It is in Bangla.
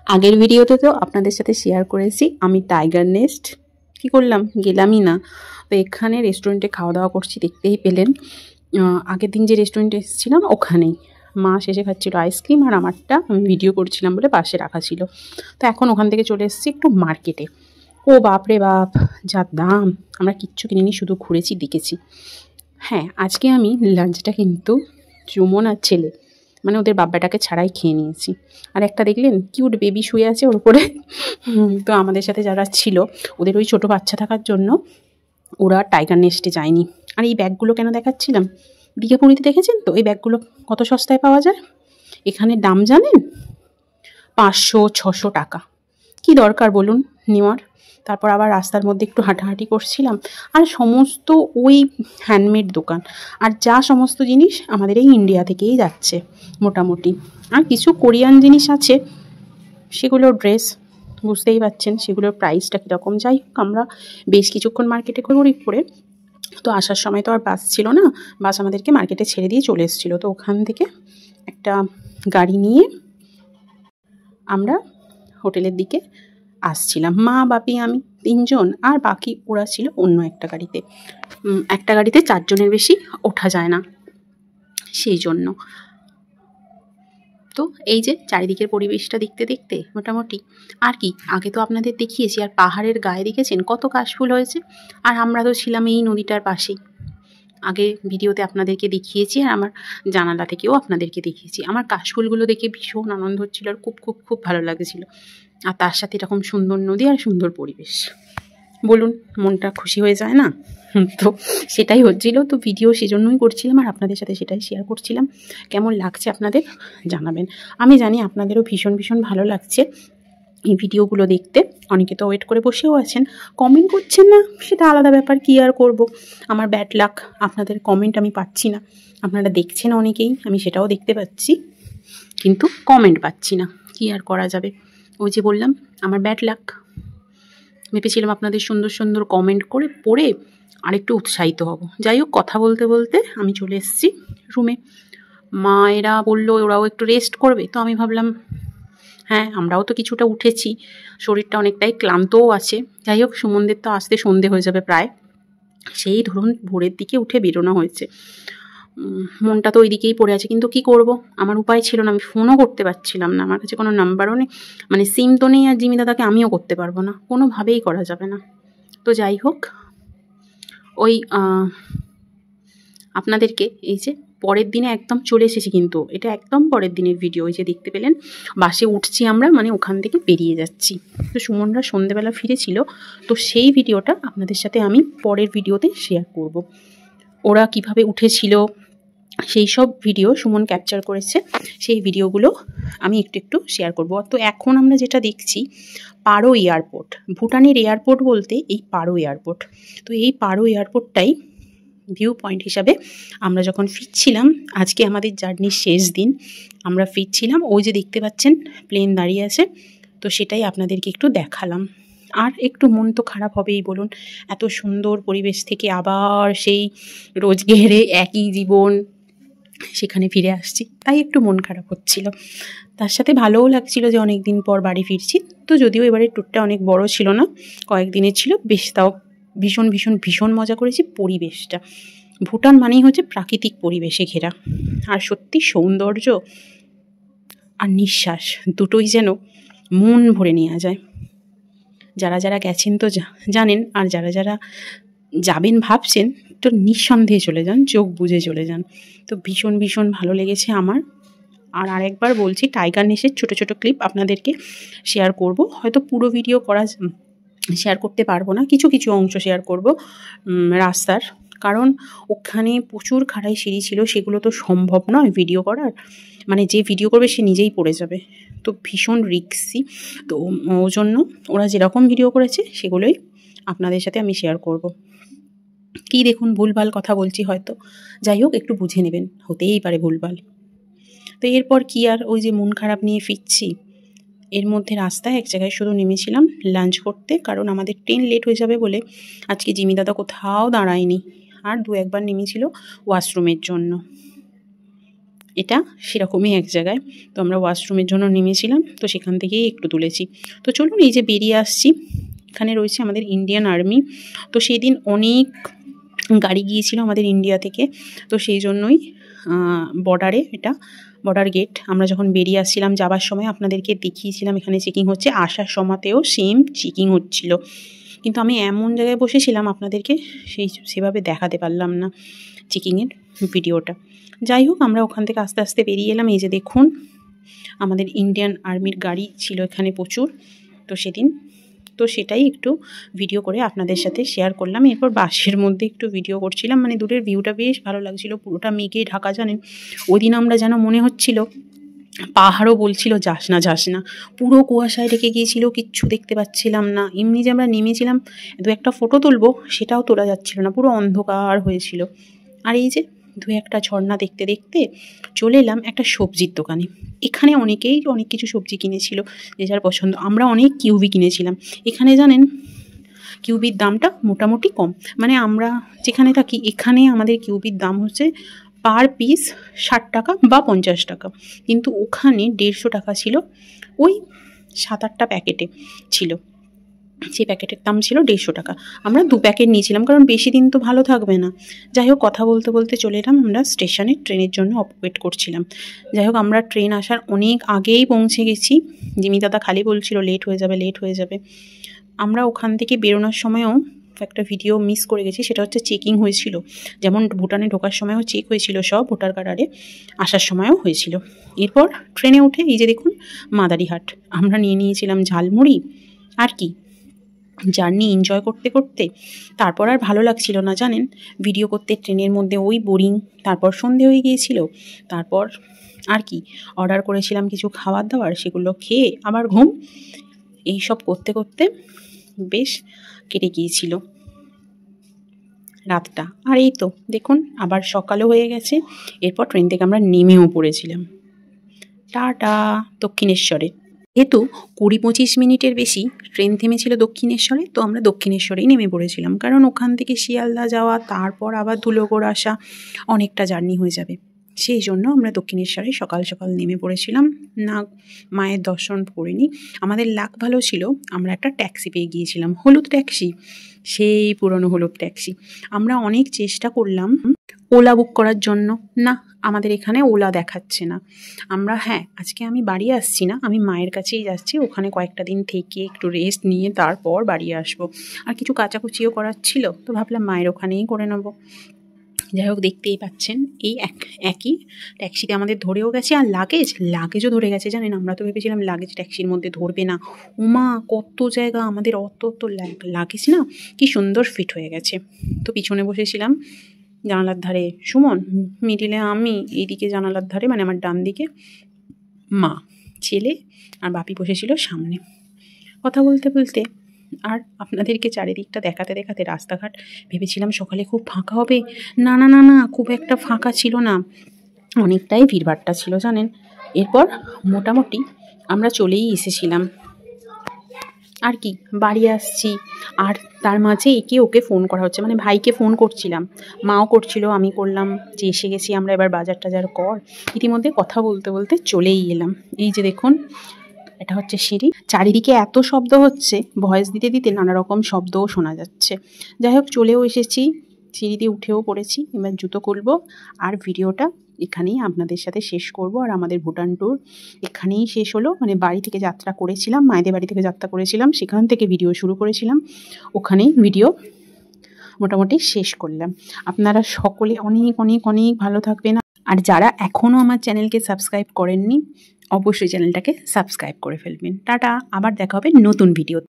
আগের ভিডিওতে তো আপনাদের সাথে শেয়ার করেছি আমি টাইগার নেস্ট কি করলাম, গেলামই না। তো এখানে রেস্টুরেন্টে খাওয়া দাওয়া করছি, দেখতেই পেলেন। আগের দিন যে রেস্টুরেন্টে এসেছিলাম ওখানেই মা শেষে খাচ্ছিল আইসক্রিম, আর আমারটা আমি ভিডিও করছিলাম বলে পাশে রাখা ছিল। তো এখন ওখান থেকে চলে এসেছি একটু মার্কেটে। ও বাপরে বাপ, যা দাম! আমরা কিচ্ছু কিনিনি, শুধু ঘুরেছি, দেখেছি। হ্যাঁ, আজকে আমি লাঞ্চটা কিন্তু সুমন আর ছেলে মানে ওদের বাব্বাটাকে ছাড়াই খেয়ে নিয়েছি। আর একটা দেখলেন কিউট বেবি শুয়ে আছে ওর উপরে। তো আমাদের সাথে যারা ছিল ওদের ওই ছোটো বাচ্চা থাকার জন্য ওরা টাইগার নেস্টে যায়নি। আর এই ব্যাগগুলো কেন দেখাচ্ছিলাম, দীঘাপুরীতে দেখেছেন তো এই ব্যাগগুলো কত সস্তায় পাওয়া যায়। এখানে দাম জানেন 500-600 টাকা। কি দরকার বলুন নেওয়ার। তারপর আবার রাস্তার মধ্যে একটু হাঁটাহাঁটি করছিলাম, আর সমস্ত ওই হ্যান্ডমেড দোকান, আর যা সমস্ত জিনিস আমাদের এই ইন্ডিয়া থেকেই যাচ্ছে মোটামুটি। আর কিছু কোরিয়ান জিনিস আছে, সেগুলোর ড্রেস বুঝতেই পারছেন সেগুলোর প্রাইসটা কীরকম। যাই হোক, আমরা বেশ কিছুক্ষণ মার্কেটে করে তো আসার সময় তো আর বাস ছিল না, বাস আমাদেরকে মার্কেটে ছেড়ে দিয়ে চলে এসেছিলো। তো ওখান থেকে একটা গাড়ি নিয়ে আমরা হোটেলের দিকে আসছিলাম, মা বাপি আমি তিনজন, আর বাকি ওরা ছিল অন্য একটা গাড়িতে। একটা গাড়িতে 4 জনের বেশি ওঠা যায় না, সেই জন্য। তো এই যে চারিদিকের পরিবেশটা দেখতে দেখতে মোটামুটি আর কি, আগে তো আপনাদের দেখিয়েছি। আর পাহাড়ের গায়ে দেখেছেন কত কাশফুল হয়েছে, আর আমরা তো ছিলাম এই নদীটার পাশেই। আগে ভিডিওতে আপনাদেরকে দেখিয়েছি, আর আমার জানালা থেকেও আপনাদেরকে দেখিয়েছি। আমার কাশফুলগুলো দেখে ভীষণ আনন্দ হচ্ছিল, আর খুব খুব খুব ভালো লাগছিল। আর তার সাথে এরকম সুন্দর নদী আর সুন্দর পরিবেশ, বলুন মনটা খুশি হয়ে যায় না? তো সেটাই হচ্ছিল। তো ভিডিও সেজন্যই করছিলাম, আর আপনাদের সাথে সেটাই শেয়ার করছিলাম। কেমন লাগছে আপনাদের জানাবেন। আমি জানি আপনাদেরও ভীষণ ভীষণ ভালো লাগছে এই ভিডিওগুলো দেখতে। অনেকে তো ওয়েট করে বসেও আছেন, কমেন্ট করছেন না, সেটা আলাদা ব্যাপার, কী আর করব। আমার ব্যাড লাক, আপনাদের কমেন্ট আমি পাচ্ছি না। আপনারা দেখছেন অনেকেই, আমি সেটাও দেখতে পাচ্ছি, কিন্তু কমেন্ট পাচ্ছি না, কী আর করা যাবে। ওই যে বললাম আমার ব্যাড লাক। ভেবেছিলাম আপনাদের সুন্দর সুন্দর কমেন্ট করে পড়ে আরেকটু উৎসাহিত হব। যাই হোক, কথা বলতে বলতে আমি চলে এসেছি রুমে। মায়েরা বললো ওরাও একটু রেস্ট করবে, তো আমি ভাবলাম হ্যাঁ আমরাও তো কিছুটা উঠেছি, শরীরটা অনেকটাই ক্লান্তও আছে। যাই হোক, সুমনদের তো আসতে সন্ধে হয়ে যাবে প্রায়, সেই ধরুন ভোরের দিকে উঠে বেরোনো হয়েছে। মনটা তো ওই দিকেই পড়ে আছে, কিন্তু কি করব, আমার উপায় ছিল না। আমি ফোনও করতে পারছিলাম না, আমার কাছে কোনো নাম্বারও নেই, মানে সিম তো নেই। আর জিমি দাদাকে আমিও করতে পারবো না, কোনোভাবেই করা যাবে না। তো যাই হোক, ওই আপনাদেরকে এই যে পরের দিনে একদম চলে এসেছি, কিন্তু এটা একদম পরের দিনের ভিডিও। ওই যে দেখতে পেলেন বাসে উঠছি আমরা, মানে ওখান থেকে বেরিয়ে যাচ্ছি। তো সুমনরা সন্ধেবেলা ফিরেছিল, তো সেই ভিডিওটা আপনাদের সাথে আমি পরের ভিডিওতে শেয়ার করব। ওরা কিভাবে উঠেছিল সেই সব ভিডিও সুমন ক্যাপচার করেছে, সেই ভিডিওগুলো আমি একটু একটু শেয়ার করব। তো এখন আমরা যেটা দেখছি পারো এয়ারপোর্ট, ভুটানের এয়ারপোর্ট বলতে এই পারো এয়ারপোর্ট। তো এই পারো এয়ারপোর্টটাই ভিউ পয়েন্ট হিসাবে আমরা যখন ফিরছিলাম, আজকে আমাদের জার্নির শেষ দিন, আমরা ফিরছিলাম, ওই যে দেখতে পাচ্ছেন প্লেন দাঁড়িয়ে আছে, তো সেটাই আপনাদেরকে একটু দেখালাম। আর একটু মন তো খারাপ হবেই বলুন, এত সুন্দর পরিবেশ থেকে আবার সেই রোজগেরে একই জীবন সেখানে ফিরে আসছি, তাই একটু মন খারাপ হচ্ছিল। তার সাথে ভালোও লাগছিল যে অনেক দিন পর বাড়ি ফিরছি। তো যদিও এবারের ট্যুরটা অনেক বড় ছিল না, কয়েকদিনের ছিল, বেশ তাও ভীষণ ভীষণ ভীষণ মজা করেছি। পরিবেশটা, ভুটান মানেই হচ্ছে প্রাকৃতিক পরিবেশে ঘেরা, আর সত্যি সৌন্দর্য আর নিঃশ্বাস দুটোই যেন মন ভরে নেওয়া যায়। যারা যারা গেছেন তো জানেন, আর যারা যারা যাবেন ভাবছেন তো নিঃসন্দেহে চলে যান, চোখ বুজে চলে যান। তো ভীষণ ভীষণ ভালো লেগেছে আমার। আর আরেকবার বলছি, টাইগার নেস্টের ছোটো ছোটো ক্লিপ আপনাদেরকে শেয়ার করব, হয়তো পুরো ভিডিও শেয়ার করতে পারবো না, কিছু কিছু অংশ শেয়ার করব রাস্তার, কারণ ওখানে প্রচুর খাড়াই সিঁড়ি ছিল, সেগুলো তো সম্ভব নয় ভিডিও করার, মানে যে ভিডিও করবে সে নিজেই পড়ে যাবে, তো ভীষণ রিস্কি। তো ওই জন্য ওরা যেরকম ভিডিও করেছে সেগুলোই আপনাদের সাথে আমি শেয়ার করব। কি দেখুন ভুলভাল কথা বলছি হয়তো, যাই হোক একটু বুঝে নেবেন, হতেই পারে ভুলভাল। তো এরপর কি আর, ওই যে মন খারাপ নিয়ে ফিরছি, এর মধ্যে রাস্তায় এক জায়গায় শুধু নেমেছিলাম লাঞ্চ করতে, কারণ আমাদের ট্রেন লেট হয়ে যাবে বলে আজকে জিমি দাদা কোথাও দাঁড়ায়নি, আর দু একবার নেমেছিল ওয়াশরুমের জন্য। এটা সেরকমই এক জায়গায়। তো আমরা ওয়াশরুমের জন্য নেমেছিলাম, তো সেখান থেকেই একটু তুলেছি। তো চলুন, এই যে বেরিয়ে আসছি, এখানে রয়েছে আমাদের ইন্ডিয়ান আর্মি। তো সেদিন অনেক গাড়ি গিয়েছিল আমাদের ইন্ডিয়া থেকে, তো সেই জন্যই বর্ডারে, এটা বর্ডার গেট। আমরা যখন বেরিয়ে আসছিলাম যাবার সময় আপনাদেরকে দেখিয়েছিলাম এখানে চেকিং হচ্ছে, আসার সময়তেও সেম চেকিং হচ্ছিল, কিন্তু আমি এমন জায়গায় বসেছিলাম আপনাদেরকে সেভাবে দেখাতে পারলাম না চেকিংয়ের ভিডিওটা। যাই হোক, আমরা ওখান থেকে আস্তে আস্তে বেরিয়ে এলাম। এই যে দেখুন, আমাদের ইন্ডিয়ান আর্মির গাড়ি ছিল এখানে প্রচুর, তো সেদিন তো সেটাই একটু ভিডিও করে আপনাদের সাথে শেয়ার করলাম। এরপর বাসের মধ্যে একটু ভিডিও করছিলাম, মানে দূরের ভিউটা বেশ ভালো লাগছিল, পুরোটা মেঘে ঢাকা। জানেন, ওই দিন আমরা যেন মনে হচ্ছিল পাহাড়ও বলছিল যাস না যাস না, পুরো কুয়াশায় ঢেকে গিয়েছিল, কিচ্ছু দেখতে পাচ্ছিলাম না। এমনি যে আমরা নেমেছিলাম দু একটা ফটো তুলবো, সেটাও তোলা যাচ্ছিল না, পুরো অন্ধকার হয়েছিল। আর এই যে দু একটা ঝর্ণা দেখতে দেখতে চলে এলাম একটা সবজির দোকানে। এখানে অনেকেই অনেক কিছু সবজি কিনেছিল, যে যার পছন্দ। আমরা অনেক কিউবি কিনেছিলাম। এখানে জানেন কিউবির দামটা মোটামুটি কম, মানে আমরা যেখানে থাকি এখানে আমাদের কিউবির দাম হচ্ছে পার পিস 60 টাকা বা 50 টাকা, কিন্তু ওখানে 150 টাকা ছিল। ওই 7-8টা প্যাকেটে ছিল, সেই প্যাকেটের দাম ছিল 150 টাকা। আমরা 2 প্যাকেট নিয়েছিলাম, কারণ বেশি দিন তো ভালো থাকবে না। যাই হোক, কথা বলতে বলতে চলে এলাম আমরা স্টেশনে, ট্রেনের জন্য ওয়েট করছিলাম। যাই হোক, আমরা ট্রেন আসার অনেক আগেই পৌঁছে গেছি। জিমি দাদা খালি বলছিল লেট হয়ে যাবে, লেট হয়ে যাবে। আমরা ওখান থেকে বেরোনোর সময়ও একটা ভিডিও মিস করে গেছি, সেটা হচ্ছে চেকিং হয়েছিল। যেমন ভুটানে ঢোকার সময়ও চেক হয়েছিল সব, ভোটার কার্ডে আসার সময়ও হয়েছিল। এরপর ট্রেনে উঠে এই যে দেখুন মাদারিহাট, আমরা নিয়ে নিয়েছিলাম ঝালমুড়ি। আর কি, জার্নি এনজয় করতে করতে তারপর আর ভালো লাগছিল না জানেন ভিডিও করতে, ট্রেনের মধ্যে ওই বোরিং। তারপর সন্ধে হয়ে গিয়েছিল, তারপর আর কি অর্ডার করেছিলাম কিছু খাবার দাবার, সেগুলো খেয়ে আবার ঘুম, এই সব করতে করতে বেশ কেটে গিয়েছিল রাতটা। আর এই তো দেখুন আবার সকালও হয়ে গেছে। এরপর ট্রেন থেকে আমরা নেমেও পড়েছিলাম টাটা দক্ষিণেশ্বরে। যেহেতু 20-25 মিনিটের বেশি ট্রেন থেমেছিল দক্ষিণেশ্বরে, তো আমরা দক্ষিণেশ্বরেই নেমে পড়েছিলাম, কারণ ওখান থেকে শিয়ালদা যাওয়া, তারপর আবার ধুলোগড় আসা, অনেকটা জার্নি হয়ে যাবে। সেই জন্য আমরা দক্ষিণেশ্বরে সকাল সকাল নেমে পড়েছিলাম, না মায়ের দর্শন করিনি। আমাদের লাক ভালো ছিল, আমরা একটা ট্যাক্সি পেয়ে গিয়েছিলাম, হলুদ ট্যাক্সি, সেই পুরনো হলুদ ট্যাক্সি। আমরা অনেক চেষ্টা করলাম ওলা বুক করার জন্য, না আমাদের এখানে ওলা দেখাচ্ছে না। আমরা আজকে আমি বাড়ি আসছি না, আমি মায়ের কাছেই যাচ্ছি, ওখানে কয়েকটা দিন থেকে একটু রেস্ট নিয়ে তারপর বাড়ি আসবো। আর কিছু কাচাকুচিও করার ছিল, তো ভাবলাম মায়ের ওখানেই করে নেবো। যাই হোক, দেখতেই পাচ্ছেন এই একই ট্যাক্সিতে আমাদের ধরেও গেছে। আর লাগেজও ধরে গেছে জানেন। আমরা তো ভেবেছিলাম লাগেজ ট্যাক্সির মধ্যে ধরবে না, ওমা কত জায়গা আমাদের, অত লাগেজ না, কি সুন্দর ফিট হয়ে গেছে। তো পিছনে বসেছিলাম জানালার ধারে সুমন, মিডিলে আমি, এইদিকে জানালার ধারে মানে আমার ডান দিকে মা, ছেলে আর বাপি বসেছিল সামনে। কথা বলতে বলতে আর আপনাদেরকে চারিদিকটা দেখাতে দেখাতে রাস্তাঘাট, ভেবেছিলাম সকালে খুব ফাঁকা হবে, না না না না, খুব একটা ফাঁকা ছিল না, অনেকটাই ভিড়ভাট্টা ছিল জানেন। এরপর মোটামুটি আমরা চলেই এসেছিলাম, আর কি বাড়ি আসছি। আর তার মাঝে একে ওকে ফোন করা হচ্ছে, মানে ভাইকে ফোন করছিলাম, মাও করছিল, আমি করলাম যে এসে গেছি আমরা, এবার বাজার টাজার কর। ইতিমধ্যে কথা বলতে বলতে চলেই এলাম। এই যে দেখুন, এটা হচ্ছে সিঁড়ি, চারিদিকে এত শব্দ হচ্ছে, ভয়েস দিতে দিতে নানা রকম শব্দও শোনা যাচ্ছে। যাই হোক, চলেও এসেছি, সিঁড়িতে উঠেও পড়েছি। এবার জুতো খুলবো আর ভিডিওটা এখানেই আপনাদের সাথে শেষ করব। আর আমাদের ভুটান ট্যুর এখানেই শেষ হলো, মানে বাড়ি থেকে যাত্রা করেছিলাম, মায়েদের বাড়ি থেকে যাত্রা করেছিলাম, সেখান থেকে ভিডিও শুরু করেছিলাম, ওখানেই ভিডিও মোটামুটি শেষ করলাম। আপনারা সকলে অনেক অনেক অনেক ভালো থাকবেন। আর যারা এখনও আমার চ্যানেলকে সাবস্ক্রাইব করেননি, অবশ্যই চ্যানেলটাকে সাবস্ক্রাইব করে ফেলবেন। টাটা, আবার দেখা হবে নতুন ভিডিও।